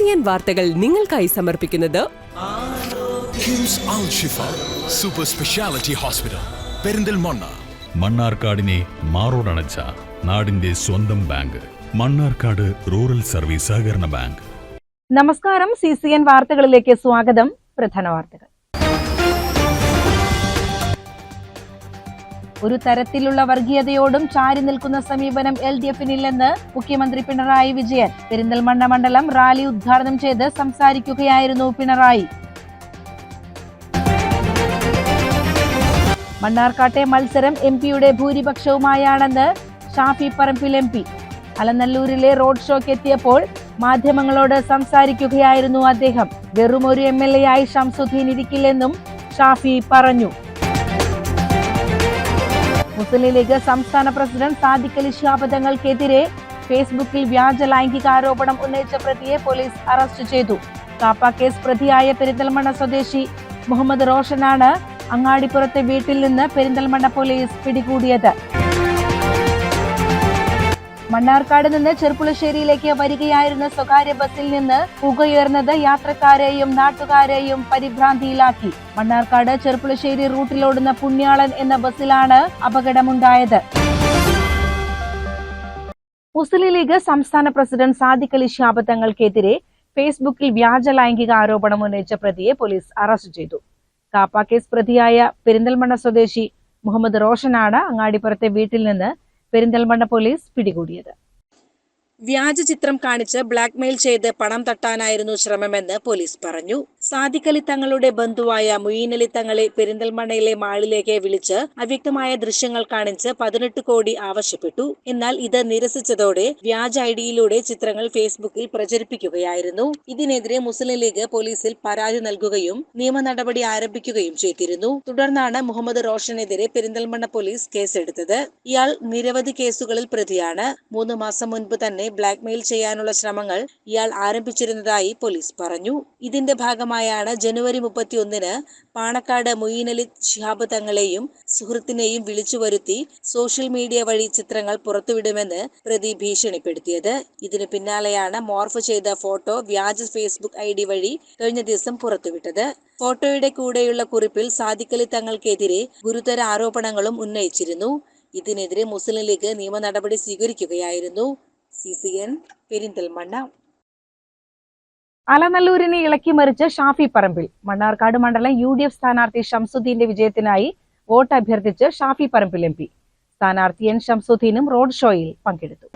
CCN വാർത്തകൾ നിങ്ങൾക്കായി സമർപ്പിക്കുന്നത് കിംസ് അൽ ഷിഫ സൂപ്പർ സ്പെഷ്യാലിറ്റി ഹോസ്പിറ്റൽ പെരിന്തൽമണ്ണ. മണ്ണാർക്കാടിനെ മാറോടണച്ച നാടിന്റെ സ്വന്തം ബാങ്ക് മണ്ണാർക്കാട് റൂറൽ സർവീസ് സഹകരണ ബാങ്ക്. നമസ്കാരം, CCN വാർത്തകളിലേക്ക് സ്വാഗതം. പ്രധാന വാർത്തകൾ. ഒരു തരത്തിലുള്ള വർഗീയതയോടും ചാരി നിൽക്കുന്ന സമീപനം LDF-നില്ലെന്ന് മുഖ്യമന്ത്രി പിണറായി വിജയൻ. പെരിന്തൽമണ്ണ മണ്ഡലം റാലി ഉദ്ഘാടനം ചെയ്ത് സംസാരിക്കുകയായിരുന്നു പിണറായി. മണ്ണാർക്കാട്ടെ മത്സരം MP-യുടെ ഭൂരിപക്ഷവുമായാണെന്ന് ഷാഫി പറമ്പിൽ MP. അലനല്ലൂരിലെ റോഡ് ഷോയ്ക്ക് എത്തിയപ്പോൾ മാധ്യമങ്ങളോട് സംസാരിക്കുകയായിരുന്നു അദ്ദേഹം. വെറും ഒരു MLA ആയി ഷംസുദ്ദീൻ ഇരിക്കില്ലെന്നും ഷാഫി പറഞ്ഞു. മുസ്ലിം ലീഗ് സംസ്ഥാന പ്രസിഡന്റ് സാദിഖ് അലി ശിഹാബ് തങ്ങൾക്കെതിരെ ഫേസ്ബുക്കിൽ വ്യാജ ലൈംഗികാരോപണം ഉന്നയിച്ച പ്രതിയെ പോലീസ് അറസ്റ്റ് ചെയ്തു. കാപ്പ കേസ് പ്രതിയായ പെരിന്തൽമണ്ണ സ്വദേശി മുഹമ്മദ് റോഷനാണ് അങ്ങാടിപ്പുറത്തെ വീട്ടിൽ നിന്ന് പെരിന്തൽമണ്ണ പോലീസ് പിടികൂടിയത്. മണ്ണാർക്കാട് നിന്ന് ചെർപ്പുളശ്ശേരിയിലേക്ക് വരികയായിരുന്ന സ്വകാര്യ ബസ്സിൽ നിന്ന് പുകയുയർന്നത് യാത്രക്കാരെയും നാട്ടുകാരെയും പരിഭ്രാന്തിയിലാക്കി. മണ്ണാർക്കാട് ചെർപ്പുളശ്ശേരി റൂട്ടിലോടുന്ന പുണ്യാളൻ എന്ന ബസ്സിലാണ് അപകടമുണ്ടായത്. മുസ്ലിം ലീഗ് സംസ്ഥാന പ്രസിഡന്റ് സാദിഖ് അലി ശിഹാബ് തങ്ങൾക്കെതിരെ ഫേസ്ബുക്കിൽ വ്യാജ ലൈംഗിക ആരോപണം ഉന്നയിച്ച പ്രതിയെ പോലീസ് അറസ്റ്റ് ചെയ്തു. കാപ്പ കേസ് പ്രതിയായ പെരിന്തൽമണ്ണ സ്വദേശി മുഹമ്മദ് റോഷനാണ് അങ്ങാടിപ്പുറത്തെ വീട്ടിൽ നിന്ന് പെരിന്തൽമണ്ണ പോലീസ് പിടികൂടിയത്. വ്യാജ ചിത്രം കാണിച്ച് ബ്ലാക്ക്മെയിൽ ചെയ്ത് പണം തട്ടാനായിരുന്നു ശ്രമമെന്ന് പോലീസ് പറഞ്ഞു. സാദിഖ് അലി തങ്ങളുടെ ബന്ധുവായ മുഈൻ അലി തങ്ങളെ പെരിന്തൽമണ്ണയിലെ മാളിലേക്ക് വിളിച്ച് അവ്യക്തമായ ദൃശ്യങ്ങൾ കാണിച്ച് 18 കോടി ആവശ്യപ്പെട്ടു. എന്നാൽ ഇത് നിരസിച്ചതോടെ വ്യാജ ഐഡിയിലൂടെ ചിത്രങ്ങൾ ഫേസ്ബുക്കിൽ പ്രചരിപ്പിക്കുകയായിരുന്നു. ഇതിനെതിരെ മുസ്ലിം ലീഗ് പോലീസിൽ പരാതി നൽകുകയും നിയമ നടപടി ആരംഭിക്കുകയും ചെയ്തിരുന്നു. തുടർന്നാണ് മുഹമ്മദ് റോഷനെതിരെ പെരിന്തൽമണ്ണ പോലീസ് കേസെടുത്തത്. ഇയാൾ നിരവധി കേസുകളിൽ പ്രതിയാണ്. 3 മാസം മുൻപ് തന്നെ ബ്ലാക്ക്മെയിൽ ചെയ്യാനുള്ള ശ്രമങ്ങൾ ഇയാൾ ആരംഭിച്ചിരുന്നതായി പോലീസ് പറഞ്ഞു. ഇതിന്റെ ഭാഗമായാണ് ജനുവരി 31-ന് പാണക്കാട് മുഈൻ അലി ശിഹാബ് തങ്ങളെയും സുഹൃത്തിനെയും വിളിച്ചു വരുത്തി സോഷ്യൽ മീഡിയ വഴി ചിത്രങ്ങൾ പുറത്തുവിടുമെന്ന് പ്രതി ഭീഷണിപ്പെടുത്തിയത്. ഇതിനു പിന്നാലെയാണ് മോർഫ് ചെയ്ത ഫോട്ടോ വ്യാജ ഫേസ്ബുക്ക് ID വഴി കഴിഞ്ഞ ദിവസം പുറത്തുവിട്ടത്. ഫോട്ടോയുടെ കൂടെയുള്ള കുറിപ്പിൽ സാദിഖ് അലി തങ്ങൾക്കെതിരെ ഗുരുതര ആരോപണങ്ങളും ഉന്നയിച്ചിരുന്നു. ഇതിനെതിരെ മുസ്ലിം ലീഗ് നിയമ നടപടി സ്വീകരിക്കുകയായിരുന്നു. CCN പെരിന്തൽമണ്ണ. അലനല്ലൂരിനെ ഇളക്കിമറിച്ച് ഷാഫി പറമ്പിൽ. മണ്ണാർക്കാട് മണ്ഡലം UDF സ്ഥാനാർത്ഥി ഷംസുദ്ദീന്റെ വിജയത്തിനായി വോട്ട് അഭ്യർത്ഥിച്ച് ഷാഫി പറമ്പിൽ MP. സ്ഥാനാർത്ഥി N ഷംസുദ്ദീനും റോഡ് ഷോയിൽ പങ്കെടുത്തു.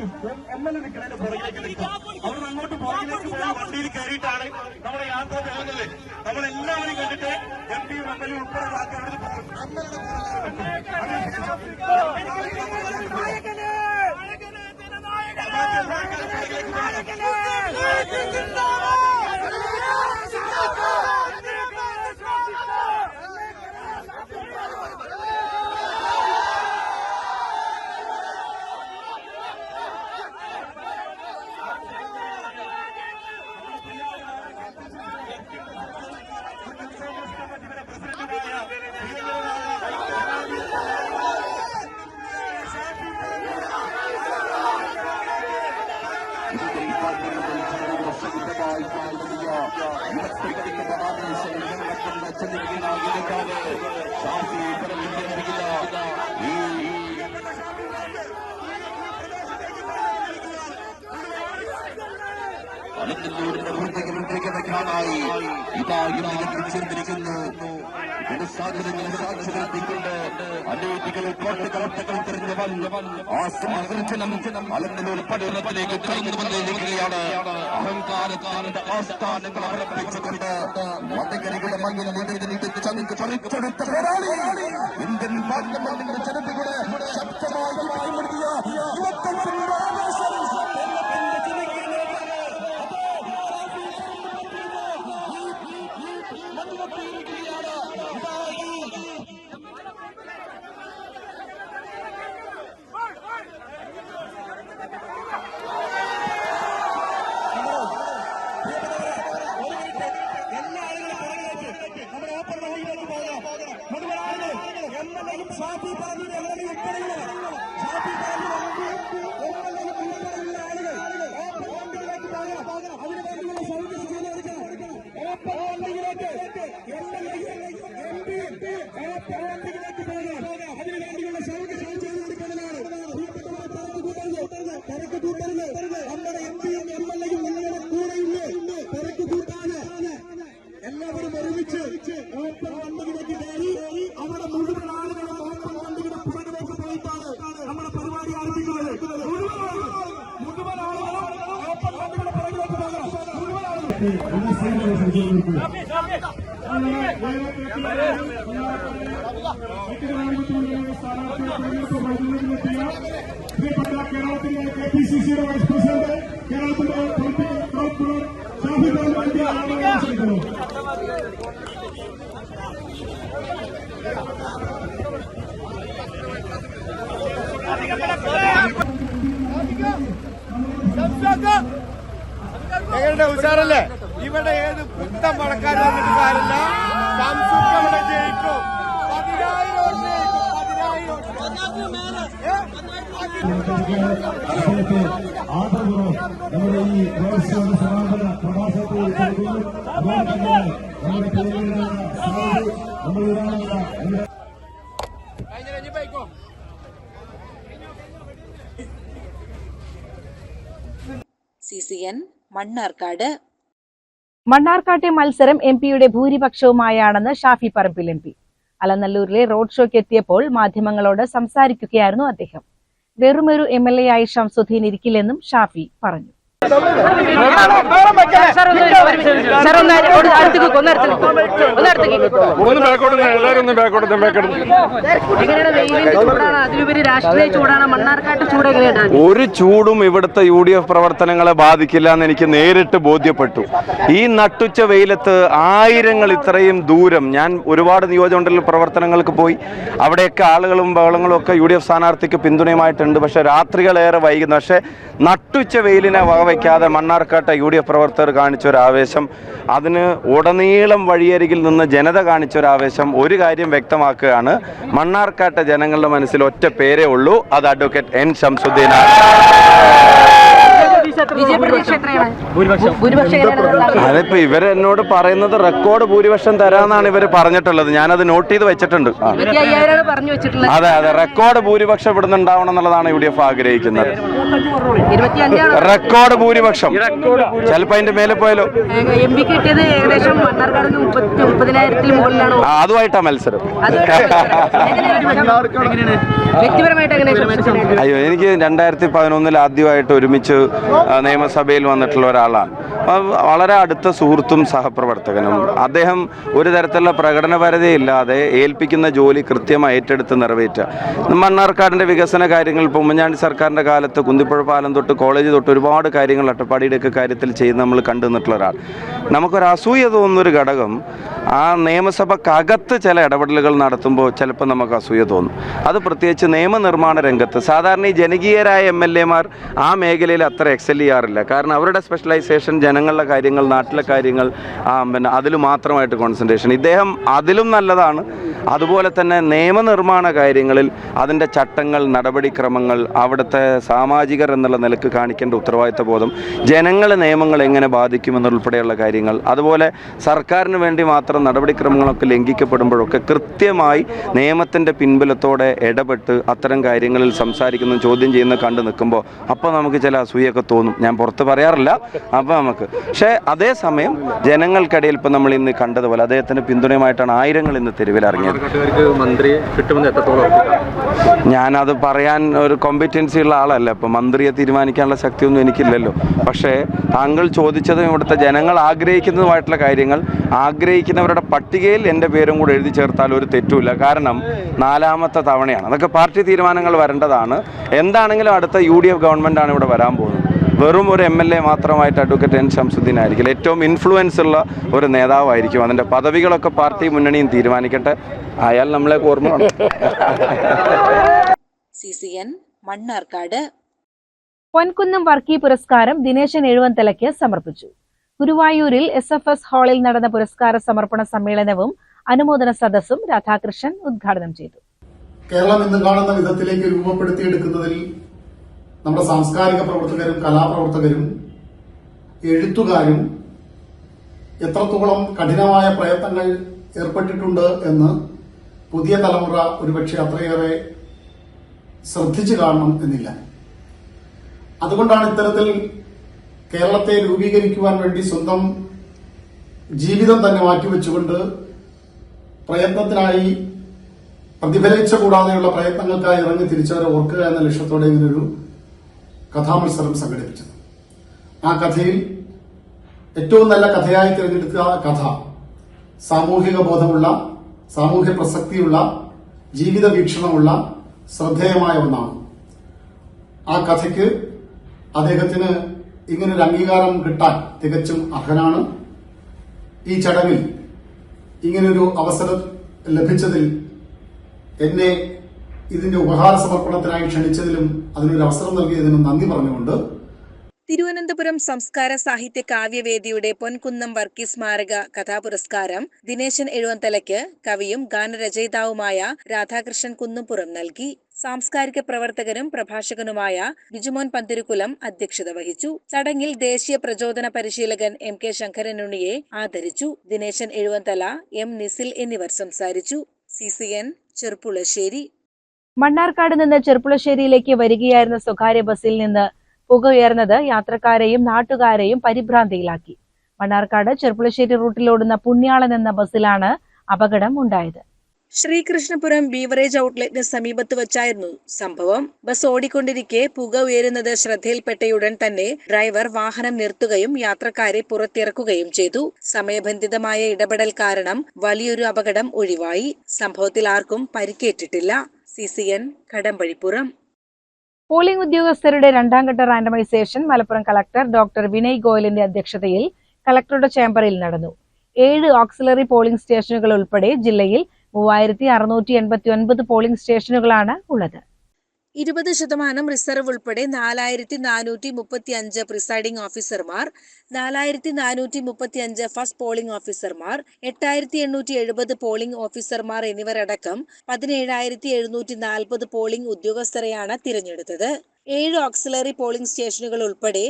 പടർന്നതിലേക്ക് കടന്നു വന്നിരിക്കുകയാണ്. അഹങ്കാരത്തിന്റെ ആസ്ഥാനങ്ങൾ അർപ്പിച്ചുകൊണ്ട് മതകരികളുടെ മണ്ണിൽ ചരിച്ചെടുത്ത പോരാളി ഇന്ത്യൻ പാർലമെന്റിന്റെ ജനതയുടെ ശക്തമായി ഷാഫി പറമ്പിൽ അതിനുവേണ്ടിയുള്ള എല്ലാവരും ഒരുമിച്ച് ഓപ്പൺ വണ്ടിയിലേക്ക് കയറി അവിടെ മുഴുവൻ ആളുകളും ഓപ്പൺ വണ്ടിയുടെ പുറകിലേക്ക് പോയിട്ടാണ് നമ്മുടെ പരിപാടി ആരംഭിക്കുന്നത്. മുഴുവൻ ആളുകളും ഓപ്പൺ വണ്ടിയുടെ പുറകിലേക്ക് പോകണം. മുഴുവൻ പ്രിയപ്പെട്ട കേരളത്തിലെ KPCC വൈസ് പ്രസിഡന്റ്, കേരളത്തിലെ പൊളിറ്റിക്കൽ കൗൺസിലർ ഷാഫി ക്ഷണിക്കുന്നു. ഞങ്ങളുടെ ഉഷാറല്ലേ? ഇവിടെ ഏത് കുത്തം പണക്കാർ വന്നിട്ട് കാര്യമില്ല. സംസുഖം ഇവിടെ ജയിക്കും. 10,000 വോട്ട് ജയിക്കും. 10,000 ആദരപൂർവ്വം നമ്മുടെ ഈ പ്രവേശന സമാപന പ്രഭാഷണത്തിൽ CCN മണ്ണാർക്കാട്. മണ്ണാർക്കാട്ടെ മത്സരം MP-യുടെ ഭൂരിപക്ഷവുമായാണെന്ന് ഷാഫി പറമ്പിൽ MP. അലനല്ലൂരിലെ റോഡ് ഷോയ്ക്ക് എത്തിയപ്പോൾ മാധ്യമങ്ങളോട് സംസാരിക്കുകയായിരുന്നു അദ്ദേഹം. വെറുമൊരു MLA ആയി ഷംസുദ്ദീൻ ഇരിക്കില്ലെന്നും ഷാഫി പറഞ്ഞു. ഒരു ചൂടും ഇവിടുത്തെ UDF പ്രവർത്തനങ്ങളെ ബാധിക്കില്ല എന്ന് എനിക്ക് നേരിട്ട് ബോധ്യപ്പെട്ടു. ഈ നട്ടുച്ച വെയിലത്ത് ആയിരങ്ങൾ ഇത്രയും ദൂരം, ഞാൻ ഒരുപാട് നിയോജകമണ്ഡല പ്രവർത്തനങ്ങൾക്ക് പോയി, അവിടെയൊക്കെ ആളുകളും ബഹളങ്ങളും ഒക്കെ UDF സ്ഥാനാർത്ഥിക്ക് പിന്തുണയുമായിട്ടുണ്ട്. പക്ഷെ രാത്രികളേറെ വൈകുന്നു. പക്ഷെ നട്ടുച്ച വെയിലിനെ വകവയ്ക്കാതെ മണ്ണാർക്കാട്ടെ UDF പ്രവർത്തകർ കാണിച്ചൊരാവേശം, അതിന് ഉടനീളം വഴിയരികിൽ നിന്ന് ജനത കാണിച്ചൊരാവേശം ഒരു കാര്യം വ്യക്തമാക്കുകയാണ്. മണ്ണാർക്കാട്ടെ ജനങ്ങളുടെ മനസ്സിൽ ഒറ്റ പേരേ ഉള്ളൂ, അത് അഡ്വക്കേറ്റ് N. ഷംസുദ്ദീനാണ്. അതിപ്പോ ഇവരെന്നോട് പറയുന്നത് റെക്കോർഡ് ഭൂരിപക്ഷം തരാന്നാണ് ഇവർ പറഞ്ഞിട്ടുള്ളത്. ഞാനത് നോട്ട് ചെയ്ത് വെച്ചിട്ടുണ്ട്. അതെ അതെ, റെക്കോർഡ് ഭൂരിപക്ഷം ഇവിടുന്ന് ഉണ്ടാവണം എന്നുള്ളതാണ് UDF ആഗ്രഹിക്കുന്നത്. റെക്കോർഡ് ഭൂരിപക്ഷം, ചിലപ്പോ അതിന്റെ മേലെ പോയാലോ. അതുമായിട്ടാ മത്സരം. അയ്യോ, എനിക്ക് 2011 ആദ്യമായിട്ട് ഒരുമിച്ച് നിയമസഭയിൽ വന്നിട്ടുള്ള ഒരാളാണ്. വളരെ അടുത്ത സുഹൃത്തും സഹപ്രവർത്തകനും. അദ്ദേഹം ഒരു തരത്തിലുള്ള പ്രകടനപരതയില്ലാതെ ഏൽപ്പിക്കുന്ന ജോലി കൃത്യമായി ഏറ്റെടുത്ത് നിറവേറ്റുക. മണ്ണാർക്കാടിൻ്റെ വികസന കാര്യങ്ങൾ ഇപ്പോൾ ഉമ്മൻചാണ്ടി സർക്കാരിൻ്റെ കാലത്ത് കുന്തിപ്പുഴ പാലം തൊട്ട് കോളേജ് തൊട്ട് ഒരുപാട് കാര്യങ്ങൾ അട്ടപ്പാടിയുടെയൊക്കെ കാര്യത്തിൽ ചെയ്ത് നമ്മൾ കണ്ടു നിന്നിട്ടുള്ള ഒരാൾ. നമുക്കൊരു അസൂയ തോന്നുന്നൊരു ഘടകം, ആ നിയമസഭക്കകത്ത് ചില ഇടപെടലുകൾ നടത്തുമ്പോൾ ചിലപ്പോൾ നമുക്ക് അസൂയ തോന്നും. അത് പ്രത്യേകിച്ച് നിയമനിർമ്മാണ രംഗത്ത് സാധാരണ ഈ ജനകീയരായ MLA-മാർ ആ മേഖലയിൽ അത്ര എക്സൽ ചെയ്യാറില്ല. കാരണം അവരുടെ സ്പെഷ്യലൈസേഷൻ ജനങ്ങളുടെ കാര്യങ്ങൾ, നാട്ടിലെ കാര്യങ്ങൾ, പിന്നെ അതിൽ മാത്രമായിട്ട് കോൺസെൻട്രേഷൻ. ഇദ്ദേഹം അതിലും നല്ലതാണ്. അതുപോലെ തന്നെ നിയമനിർമ്മാണ കാര്യങ്ങളിൽ അതിൻ്റെ ചട്ടങ്ങൾ, നടപടിക്രമങ്ങൾ, അവിടുത്തെ സാമാജികർ എന്നുള്ള നിലക്ക് കാണിക്കേണ്ട ഉത്തരവാദിത്ത ബോധം, ജനങ്ങൾ നിയമങ്ങൾ എങ്ങനെ ബാധിക്കുമെന്നുൾപ്പെടെയുള്ള കാര്യങ്ങൾ, അതുപോലെ സർക്കാരിന് വേണ്ടി മാത്രം നടപടിക്രമങ്ങളൊക്കെ ലംഘിക്കപ്പെടുമ്പോഴൊക്കെ കൃത്യമായി നിയമത്തിൻ്റെ പിൻബലത്തോടെ ഇടപെട്ട് അത്തരം കാര്യങ്ങളിൽ സംസാരിക്കുന്ന, ചോദ്യം ചെയ്യുന്ന കണ്ടു നിൽക്കുമ്പോൾ അപ്പോൾ നമുക്ക് ചില അസൂയൊക്കെ തോന്നും. ഞാൻ പുറത്ത് പറയാറില്ല. അപ്പോൾ നമുക്ക്, പക്ഷേ അതേസമയം ജനങ്ങൾക്കിടയിൽ ഇപ്പം നമ്മൾ ഇന്ന് കണ്ടതുപോലെ അദ്ദേഹത്തിന് പിന്തുണയുമായിട്ടാണ് ആയിരങ്ങൾ ഇന്ന് തെരുവിലിറങ്ങിയത്. ഞാനത് പറയാൻ ഒരു കോമ്പറ്റൻസി ഉള്ള ആളല്ല. ഇപ്പം മന്ത്രിയെ തീരുമാനിക്കാനുള്ള ശക്തിയൊന്നും എനിക്കില്ലല്ലോ. പക്ഷേ താങ്കൾ ചോദിച്ചതും ഇവിടുത്തെ ജനങ്ങൾ ആഗ്രഹിക്കുന്നതുമായിട്ടുള്ള കാര്യങ്ങൾ, ആഗ്രഹിക്കുന്നവരുടെ പട്ടികയിൽ എൻ്റെ പേരും കൂടെ എഴുതി ചേർത്താൽ ഒരു തെറ്റുമില്ല. കാരണം 4ാമത്തെ തവണയാണ്. അതൊക്കെ പാർട്ടി തീരുമാനങ്ങൾ വരേണ്ടതാണ്. എന്താണെങ്കിലും അടുത്ത UDF ഗവൺമെൻറ്റാണ് ഇവിടെ വരാൻ പോകുന്നത്. വെറും ഒരു MLA മാത്രമായിട്ട് അഡ്വക്കേറ്റ് N. ഷംസുദ്ദീൻ ആയിരിക്കില്ല. ഏറ്റവും ഇൻഫ്ലുവൻസ് ഉള്ള ഒരു നേതാവായിരിക്കും. അതിൻ്റെ പദവികളൊക്കെ പാർട്ടി മുന്നണിയും തീരുമാനിക്കട്ടെ. അയാൾ നമ്മളെ ഓർമ്മ. CCN മണ്ണാർക്കാട്. പൊൻകുന്നം വർക്കി പുരസ്കാരം ദിനേശൻ എഴുവന്തലയ്ക്ക് സമർപ്പിച്ചു. ഗുരുവായൂരിൽ SFS ഹാളിൽ നടന്ന പുരസ്കാര സമർപ്പണ സമ്മേളനവും അനുമോദന സദസ്സും രാധാകൃഷ്ണൻ ഉദ്ഘാടനം ചെയ്തു. കേരളം ഇന്ന് കാണുന്ന വിധത്തിലേക്ക് രൂപപ്പെടുത്തിയെടുക്കുന്നതിൽ നമ്മുടെ സാംസ്കാരിക പ്രവർത്തകരും കലാപ്രവർത്തകരും എഴുത്തുകാരും എത്രത്തോളം കഠിനമായ പ്രയത്നങ്ങൾ ഏർപ്പെട്ടിട്ടുണ്ട് എന്ന് പുതിയ തലമുറ ഒരുപക്ഷെ അത്രയേറെ ശ്രദ്ധിച്ചു കാണണം എന്നില്ല. അതുകൊണ്ടാണ് ഇത്തരത്തിൽ കേരളത്തെ രൂപീകരിക്കുവാൻ വേണ്ടി സ്വന്തം ജീവിതം തന്നെ മാറ്റിവെച്ചുകൊണ്ട് പ്രയത്നത്തിനായി പ്രതിഫലിച്ച കൂടാതെയുള്ള പ്രയത്നങ്ങൾക്കായി ഇറങ്ങി തിരിച്ചവരെ ഓർക്കുക എന്ന ലക്ഷ്യത്തോടെ ഇങ്ങനൊരു കഥാമത്സരം സംഘടിപ്പിച്ചത്. ആ കഥയിൽ ഏറ്റവും നല്ല കഥയായി തിരഞ്ഞെടുത്ത കഥ സാമൂഹിക ബോധമുള്ള, സാമൂഹ്യ പ്രസക്തിയുള്ള, ജീവിത വീക്ഷണമുള്ള ശ്രദ്ധേയമായ ഒന്നാണ്. ആ കഥയ്ക്ക് അദ്ദേഹത്തിന് ഇങ്ങനൊരു അംഗീകാരം കിട്ടാൻ തികച്ചും അർഹനാണ്. ഈ ചടങ്ങിൽ ഇങ്ങനൊരു അവസരം ലഭിച്ചതിൽ എന്നെ ഇതിന്റെ ഉപഹാര സമർപ്പണത്തിനായി ക്ഷണിച്ചതിലും അതിനൊരു അവസരം നൽകിയതിനും നന്ദി പറഞ്ഞുകൊണ്ട് തിരുവനന്തപുരം സംസ്കാര സാഹിത്യ കാവ്യവേദിയുടെ പൊൻകുന്നം വർഗീസ് സ്മാരക കഥാപുരസ്കാരം ദിനേശൻ എഴുവന്തലയ്ക്ക് കവിയും ഗാനരചയിതാവുമായ രാധാകൃഷ്ണൻ കുന്നുംപുറം നൽകി. സാംസ്കാരിക പ്രവർത്തകനും പ്രഭാഷകനുമായ ബിജുമോൻ പന്തിരുകുലം അധ്യക്ഷത വഹിച്ചു. ചടങ്ങിൽ ദേശീയ പ്രചോദന പരിശീലകൻ MK ശങ്കരനുണ്ണിയെ ആദരിച്ചു. ദിനേശൻ എഴുവന്തല, M നിസിൽ എന്നിവർ സംസാരിച്ചു. CCN ചെർപ്പുളശ്ശേരി. മണ്ണാർക്കാട് നിന്ന് ചെർപ്പുളശ്ശേരിയിലേക്ക് വരികയായിരുന്ന സ്വകാര്യ ബസ്സിൽ നിന്ന് പുക ഉയർന്നത് യാത്രക്കാരെയും നാട്ടുകാരെയും പരിഭ്രാന്തിയിലാക്കി. മണ്ണാർക്കാട് ചെർപ്പുളശ്ശേരി റൂട്ടിലോടുന്ന പുണ്യാളൻ എന്ന ബസ്സിലാണ് അപകടം ഉണ്ടായത്. ശ്രീകൃഷ്ണപുരം ബീവറേജ് ഔട്ട്ലെറ്റിന് സമീപത്ത് വച്ചായിരുന്നു സംഭവം. ബസ് ഓടിക്കൊണ്ടിരിക്കെ പുക ഉയരുന്നത് ശ്രദ്ധയിൽപ്പെട്ടയുടൻ തന്നെ ഡ്രൈവർ വാഹനം നിർത്തുകയും യാത്രക്കാരെ പുറത്തിറക്കുകയും ചെയ്തു. സമയബന്ധിതമായ ഇടപെടൽ കാരണം വലിയൊരു അപകടം ഒഴിവായി. സംഭവത്തിൽ ആർക്കും പരിക്കേറ്റിട്ടില്ല. CCN കടമ്പഴിപ്പുറം. പോളിംഗ് ഉദ്യോഗസ്ഥരുടെ രണ്ടാംഘട്ട randomisation Malappuram collector doctor Vinay ഗോയലിന്റെ അധ്യക്ഷതയിൽ കളക്ടറുടെ ചേംബറിൽ നടന്നു. 7 ഓക്സിലറി പോളിംഗ് സ്റ്റേഷനുകൾ ഉൾപ്പെടെ ജില്ലയിൽ 3689 പോളിംഗ് സ്റ്റേഷനുകളാണ് ഉള്ളത്. 20% റിസർവ് ഉൾപ്പെടെ 4435 പ്രിസൈഡിംഗ് ഓഫീസർമാർ, 4435 ഫസ്റ്റ് പോളിംഗ് ഓഫീസർമാർ, 8870 പോളിംഗ് ഓഫീസർമാർ എന്നിവരടക്കം 17740 പോളിംഗ് ഉദ്യോഗസ്ഥരെയാണ് തിരഞ്ഞെടുത്തത്. 7 ഓക്സിലറി പോളിംഗ് സ്റ്റേഷനുകൾ ഉൾപ്പെടെ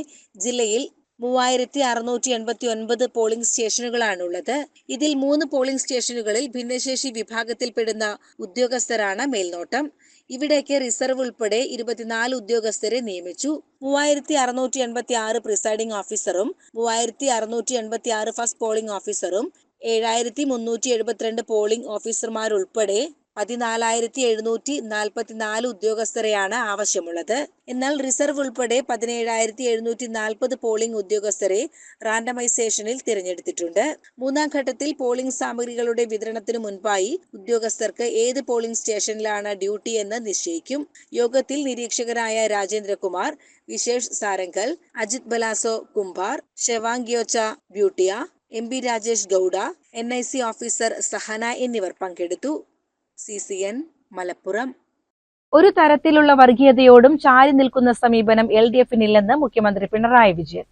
ജില്ലയിൽ 3689 പോളിംഗ് സ്റ്റേഷനുകളാണുള്ളത്. ഇതിൽ 3 പോളിംഗ് സ്റ്റേഷനുകളിൽ ഭിന്നശേഷി വിഭാഗത്തിൽപ്പെടുന്ന ഉദ്യോഗസ്ഥരാണ് മേൽനോട്ടം. ഇവിടേക്ക് റിസർവ് ഉൾപ്പെടെ 24 ഉദ്യോഗസ്ഥരെ നിയമിച്ചു. 3686 പ്രിസൈഡിംഗ് ഓഫീസറും 3686 ഫസ്റ്റ് പോളിംഗ് ഓഫീസറും 7372 പോളിംഗ് ഓഫീസർമാരുൾപ്പെടെ 14744 ഉദ്യോഗസ്ഥരെയാണ് ആവശ്യമുള്ളത്. എന്നാൽ റിസർവ് ഉൾപ്പെടെ 17740 പോളിംഗ് ഉദ്യോഗസ്ഥരെ റാൻഡമൈസേഷനിൽ തിരഞ്ഞെടുത്തിട്ടുണ്ട്. 3ാം ഘട്ടത്തിൽ പോളിംഗ് സാമഗ്രികളുടെ വിതരണത്തിനു മുൻപായി ഉദ്യോഗസ്ഥർക്ക് ഏത് പോളിംഗ് സ്റ്റേഷനിലാണ് ഡ്യൂട്ടി എന്ന് നിശ്ചയിക്കും. യോഗത്തിൽ നിരീക്ഷകരായ Rajendrakumar, Vishesh Sarangal, Ajit Balaso Kumbhar, Shewangyocha Bhutia, MP Rajesh Gowda, NIC officer Sahana എന്നിവർ പങ്കെടുത്തു. CCN മലപ്പുറം. ഒരു തരത്തിലുള്ള വർഗീയതയോടും ചാരി നിൽക്കുന്ന സമീപനം LDFിനില്ലെന്ന് മുഖ്യമന്ത്രി പിണറായി വിജയൻ.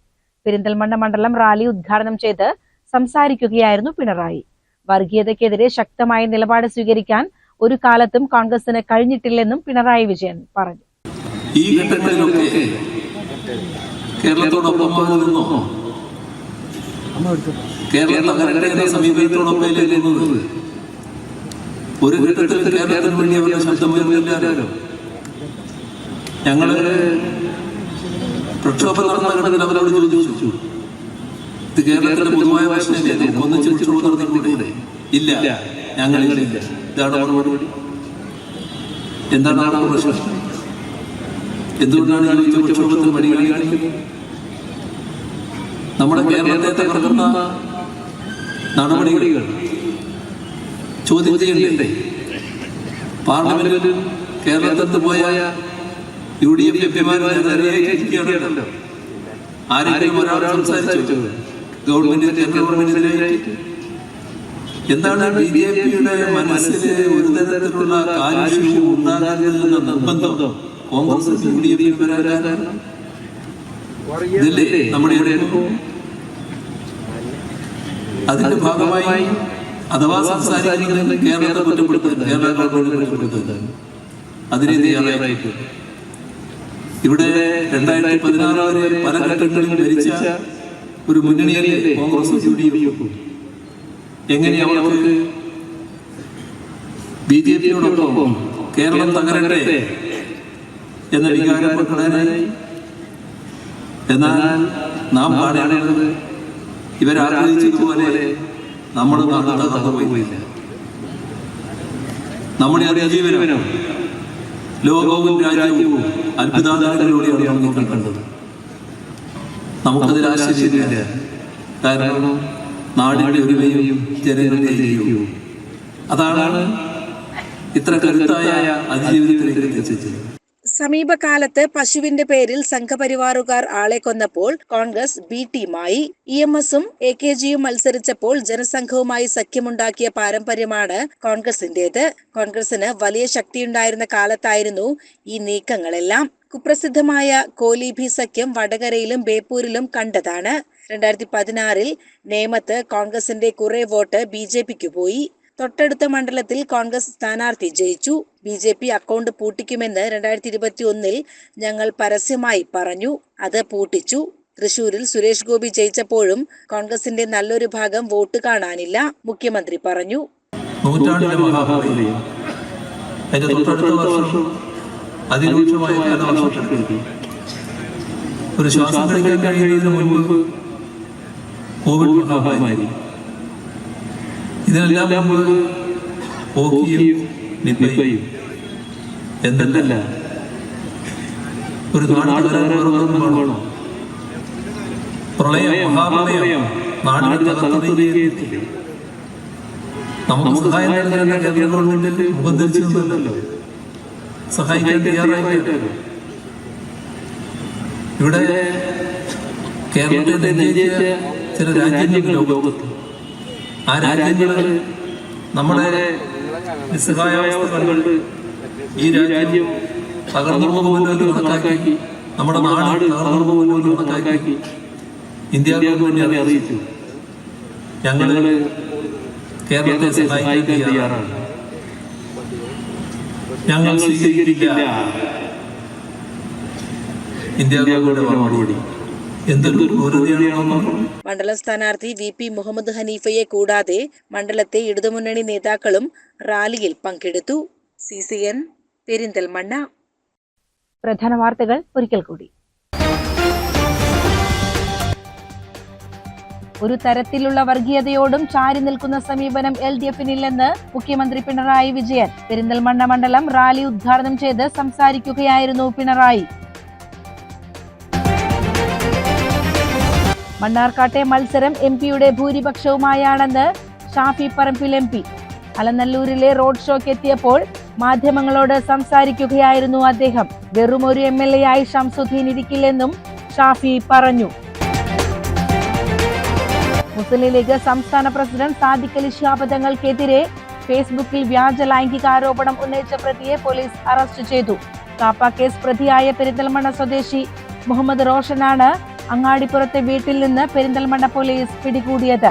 പെരിന്തൽമണ്ണ മണ്ഡലം റാലി ഉദ്ഘാടനം ചെയ്ത് സംസാരിക്കുകയായിരുന്നു പിണറായി. വർഗീയതയ്ക്കെതിരെ ശക്തമായ നിലപാട് സ്വീകരിക്കാൻ ഒരു കാലത്തും കോൺഗ്രസിന് കഴിഞ്ഞിട്ടില്ലെന്നും പിണറായി വിജയൻ പറഞ്ഞു. ഈ ഘട്ടങ്ങളിലൊക്കെ കേരളത്തോടൊപ്പം കേരള സമീപത്തോടൊപ്പം ഒരു ഘട്ടത്തിൽ കേരളത്തിന് വേണ്ടി അവരുടെ ശബ്ദം ഉയർന്നില്ലാരോ. ഞങ്ങള് പ്രക്ഷോഭം നടന്ന ഘട്ടത്തിൽ അവരോട് ചോദിച്ചു, ഇത് കേരളത്തിന്റെ പൊതുവായ പ്രശ്നമല്ലേ, ഒന്നിച്ച് പ്രക്ഷോഭം നടത്തിക്കൂടെ? ഇല്ല, ഞങ്ങളില്ല. ഇതാണ് മറുപടി. എന്താണ് പ്രശ്നം? എന്തുകൊണ്ടാണ് ഈ പ്രക്ഷോഭത്തിന് വഴി കാണിക്കുന്നത്? നമ്മുടെ കേരളത്തെ തകർക്കുന്ന നടപടികൾ ചോദ്യം ചെയ്യണ്ടേ? പാർലമെന്റിൽ കേരളത്തിൽ പോയ UDF എംപിമാരോ ആരെങ്കിലും ഒരാൾ സംസാരിച്ചു ഗവൺമെന്റിനെതിരെ? എന്താണ് BJPയുടെ മനസ്സിൽ ഒരു തരത്തിലുള്ള കാര്യക്ഷമവും ഉണ്ടാകുന്നതെന്ന നിർബന്ധം കോൺഗ്രസ് UDF ഇതല്ലേ നമ്മുടെ അതിന്റെ ഭാഗമായി അഥവാ സംസാരിക്കുന്നത് കേരളത്തെ കുറ്റപ്പെടുത്തുന്നത്, കേരള ഗവൺമെന്റിനെ കുറ്റപ്പെടുത്തുന്നത് അതിനെ തയ്യാറായിട്ട് ഇവിടെ 2016 വരെ പല ഘട്ടങ്ങളിലും ഭരിച്ച ഒരു മുന്നണിയല്ലേ കോൺഗ്രസും UDF? എങ്ങനെയാണ് അവർക്ക് BJP-യോടൊപ്പം കേരളം തകരട്ടെ എന്ന വികാരപ്പെടാനായി? എന്നാൽ നാം കാണേണ്ടത് ഇവരാഗ്രഹിച്ചതുപോലെ നമ്മുടെ നാട് തകർന്നില്ല. നമ്മുടെ അതിജീവനം ലോകവും രാജ്യവും അത്ഭുതാന്തരങ്ങളിലൂടെയാണ് നമ്മൾ കണ്ടത്. നമുക്കതിൽ ആശ്ചര്യമില്ല. കാരണം നാടിന്റെ ഒരുമയും ജനങ്ങളുടെ ഐക്യവും അതാണ് ഇത്ര കരുത്തായ അതിജീവനത്തിലേക്ക് എത്തിച്ചത്. സമീപകാലത്ത് പശുവിന്റെ പേരിൽ സംഘപരിവാറുകാർ ആളെ കൊന്നപ്പോൾ കോൺഗ്രസ് B ടീമായി. EMS-ഉം AKG-യും മത്സരിച്ചപ്പോൾ ജനസംഘവുമായി സഖ്യമുണ്ടാക്കിയ പാരമ്പര്യമാണ് കോൺഗ്രസിന്റേത്. കോൺഗ്രസിന് വലിയ ശക്തിയുണ്ടായിരുന്ന കാലത്തായിരുന്നു ഈ നീക്കങ്ങളെല്ലാം. കുപ്രസിദ്ധമായ കോലീബി സഖ്യം വടകരയിലും ബേപ്പൂരിലും കണ്ടതാണ്. 2016-ൽ നേമത്ത് കോൺഗ്രസിന്റെ കുറെ വോട്ട് BJP-ക്ക് പോയി. തൊട്ടടുത്ത മണ്ഡലത്തിൽ കോൺഗ്രസ് സ്ഥാനാർത്ഥി ജയിച്ചു. BJP അക്കൗണ്ട് പൂട്ടിക്കുമെന്ന് 2021-ൽ ഞങ്ങൾ പരസ്യമായി പറഞ്ഞു. അത് പൂട്ടിച്ചു. തൃശൂരിൽ സുരേഷ് ഗോപി ജയിച്ചപ്പോഴും കോൺഗ്രസിന്റെ നല്ലൊരു ഭാഗം വോട്ട് കാണാനില്ല, മുഖ്യമന്ത്രി പറഞ്ഞു. നൂറ്റാണ്ടിലെ മഹാഭാരതയും അതിന്റെ തൊട്ടടുത്ത വർഷം അതിരൂക്ഷമായ കാലവർഷത്തിൽ ഒരു ശ്വാസം കഴിക്കാൻ കഴിയുന്നതിന് മുൻപ് കോവിഡ് മഹാമാരി, ഇതിനെല്ലാം മുമ്പ് ഓക്കിയും നിപ്പയും എന്തല്ല ഒരു നാടുകാരോ പ്രളയം മഹാപ്രളയം നാടിനെ തകർത്തില്ലേ? നമുക്ക് സഹായം നൽകാൻ കേന്ദ്ര ഗവൺമെന്റ് മുഖം ധരിച്ചിരുന്നല്ലോ, സഹായിക്കാൻ തയ്യാറായിട്ടല്ലോ. ഇവിടെ കേരളത്തെ നെഞ്ചേറ്റ ചില രാജ്യങ്ങൾ ലോകത്ത്, ആ രാജ്യങ്ങൾ നമ്മുടെ നിസ്സഹായാവസ്ഥ കണ്ട് ഈ രാജ്യം തകർന്നു പോകുമെന്ന് കണക്കാക്കി, നമ്മുടെ നാട് തകർന്നു പോകുമെന്ന് കണക്കാക്കി ഇന്ത്യ ഗവൺമെന്റ് അറിയിച്ചു. ഞങ്ങള് കേരളത്തെ സഹായിക്കാൻ തയ്യാറാണ്, ഞങ്ങൾ സ്വീകരിക്കില്ല ഇന്ത്യ ഗവൺമെന്റ് മറുപടി. മണ്ഡലം സ്ഥാനാർത്ഥി VP മുഹമ്മദ് ഹനീഫയെ കൂടാതെ മണ്ഡലത്തെ ഇടതുമുന്നണി നേതാക്കളും റാലിയിൽ പങ്കെടുത്തു. CCN പെരിന്തൽമണ്ണ. പ്രധാന വാർത്തകൾ ഒരിക്കൽ കൂടി. ഒരു തരത്തിലുള്ള വർഗീയതയോടും ചാരി നിൽക്കുന്ന സമീപനം LDF-നില്ലെന്ന് മുഖ്യമന്ത്രി പിണറായി വിജയൻ. പെരിന്തൽമണ്ണ മണ്ഡലം റാലി ഉദ്ഘാടനം ചെയ്ത് സംസാരിക്കുകയായിരുന്നു പിണറായി. മണ്ണാർക്കാട്ടെ മത്സരം MP-യുടെ ഭൂരിപക്ഷവുമായാണെന്ന് ഷാഫി പറമ്പിൽ MP. അലനല്ലൂരിലെ റോഡ് ഷോയ്ക്ക് എത്തിയപ്പോൾ മാധ്യമങ്ങളോട് സംസാരിക്കുകയായിരുന്നു അദ്ദേഹം. വെറും ഒരു MLA ആയി ഷംസുദ്ദീൻ ഇരിക്കില്ലെന്നും ഷാഫി പറഞ്ഞു. മുസ്ലിം ലീഗ് സംസ്ഥാന പ്രസിഡന്റ് സാദിഖ് അലി ശിഹാബ് തങ്ങൾക്കെതിരെ ഫേസ്ബുക്കിൽ വ്യാജ ലൈംഗികാരോപണം ഉന്നയിച്ച പ്രതിയെ പോലീസ് അറസ്റ്റ് ചെയ്തു. കാപ്പ കേസ് പ്രതിയായ പെരിന്തൽമണ്ണ സ്വദേശി മുഹമ്മദ് റോഷനാണ് അങ്ങാടിപ്പുറത്തെ വീട്ടിൽ നിന്ന് പെരിന്തൽമണ്ണ പോലീസ് പിടികൂടിയത്.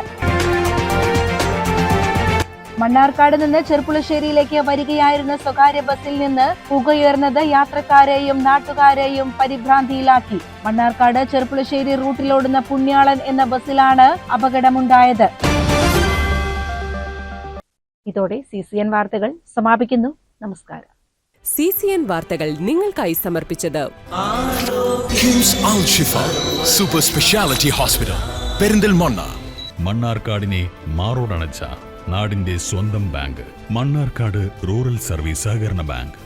മണ്ണാർക്കാട് നിന്ന് ചെർപ്പുളശ്ശേരിയിലേക്ക് വരികയായിരുന്ന സ്വകാര്യ ബസ്സിൽ നിന്ന് പുകയുയർന്നത് യാത്രക്കാരെയും നാട്ടുകാരെയും പരിഭ്രാന്തിയിലാക്കി. മണ്ണാർക്കാട് ചെർപ്പുളശ്ശേരി റൂട്ടിലോടുന്ന പുണ്യാളൻ എന്ന ബസ്സിലാണ് അപകടമുണ്ടായത്. ഇതോടെ CCN വാർത്തകൾ സമാപിക്കുന്നു. നമസ്കാരം. CCN വാർത്തകൾ നിങ്ങൾക്കായി സമർപ്പിച്ചത് കിംസ് അൽ ഷിഫ സൂപ്പർ സ്പെഷ്യാലിറ്റി ഹോസ്പിറ്റൽ പെരിന്തൽമണ്ണ. മണ്ണാർക്കാടിനെ മാറോടണച്ച നാടിന്റെ സ്വന്തം ബാങ്ക് മണ്ണാർക്കാട് റൂറൽ സർവീസ് സഹകരണ ബാങ്ക്.